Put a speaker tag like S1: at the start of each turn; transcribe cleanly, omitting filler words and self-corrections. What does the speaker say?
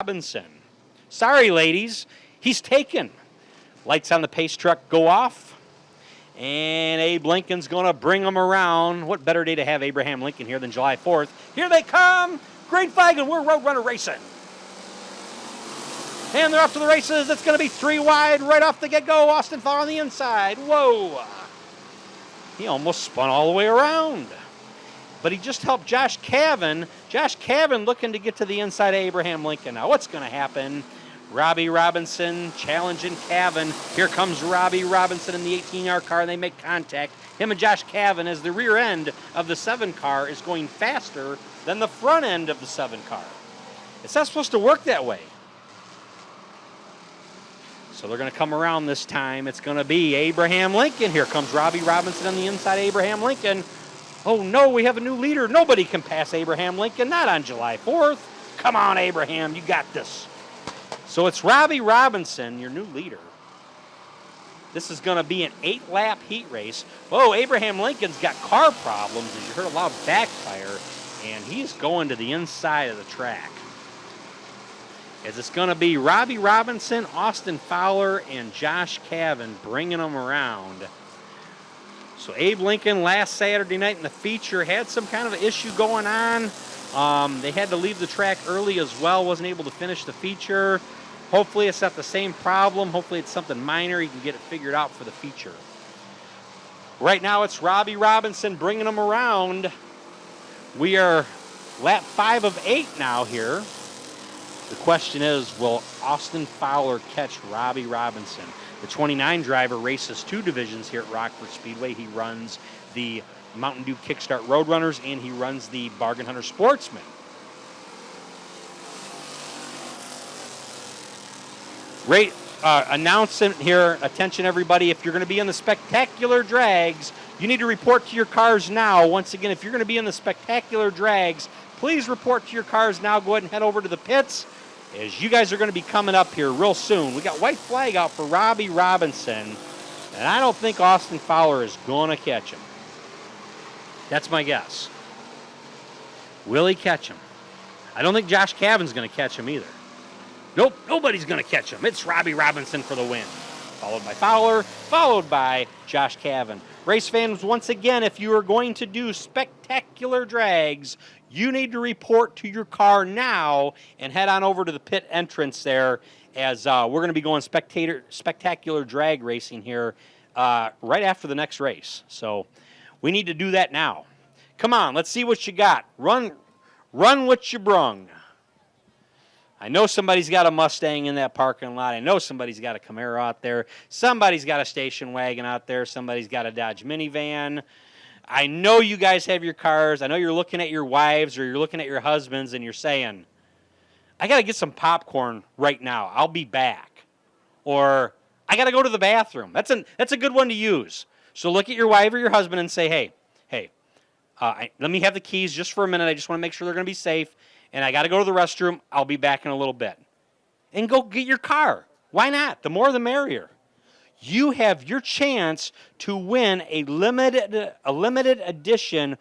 S1: Robinson. Sorry, ladies, he's taken. Lights on the pace truck go off, and Abe Lincoln's going to bring them around. What better day to have Abraham Lincoln here than July 4th? Here they come. Green flag, and we're Roadrunner racing. And they're off to the races. It's going to be 3 wide right off the get-go. Austin Fowler on the inside. Whoa. He almost spun all the way around. But he just helped Josh Cavan. Josh Cavan looking to get to the inside of Abraham Lincoln. Now what's going to happen? Robbie Robinson challenging Cavan. Here comes Robbie Robinson in the 18-yard car, and they make contact. Him and Josh Cavan, as the rear end of the 7 car is going faster than the front end of the 7 car. It's not supposed to work that way. So they're going to come around this time. It's going to be Abraham Lincoln. Here comes Robbie Robinson on the inside of Abraham Lincoln. Oh, no, we have a new leader. Nobody can pass Abraham Lincoln, not on July 4th. Come on, Abraham, you got this. So it's Robbie Robinson, your new leader. This is going to be an 8-lap heat race. Oh, Abraham Lincoln's got car problems, as you heard a lot of backfire, and he's going to the inside of the track. As it's going to be Robbie Robinson, Austin Fowler, and Josh Cavan bringing them around. So Abe Lincoln last Saturday night in the feature had some kind of issue going on. They had to leave the track early as well, wasn't able to finish the feature. Hopefully it's not the same problem. Hopefully it's something minor. He can get it figured out for the feature. Right now it's Robbie Robinson bringing them around. We are lap 5 of 8 now here. The question is, will Austin Fowler catch Robbie Robinson? The 29 driver races 2 divisions here at Rockford Speedway. He runs the Mountain Dew Kickstart Roadrunners, and he runs the Bargain Hunter Sportsman. Great announcement here. Attention, everybody. If you're going to be in the spectacular drags, you need to report to your cars now. Once again, if you're going to be in the spectacular drags, please report to your cars now. Go ahead and head over to the pits, as you guys are going to be coming up here real soon. We got white flag out for Robbie Robinson, and I don't think Austin Fowler is going to catch him. That's my guess. Will he catch him? I don't think Josh Cavan's going to catch him either. Nope, nobody's going to catch him. It's Robbie Robinson for the win. Followed by Fowler, followed by Josh Cavan. Race fans, once again, if you are going to do spectacular drags, you need to report to your car now and head on over to the pit entrance there, as we're going to be going spectacular drag racing here right after the next race. So we need to do that now. Come on, let's see what you got. Run what you brung. I know somebody's got a Mustang in that parking lot. I know somebody's got a Camaro out there. Somebody's got a station wagon out there. Somebody's got a Dodge minivan. I know you guys have your cars. I know you're looking at your wives or you're looking at your husbands and you're saying, I got to get some popcorn right now. I'll be back. Or, I got to go to the bathroom. That's a good one to use. So look at your wife or your husband and say, hey, let me have the keys just for a minute. I just want to make sure they're going to be safe. And I got to go to the restroom. I'll be back in a little bit. And go get your car. Why not? The more the merrier. You have your chance to win a limited edition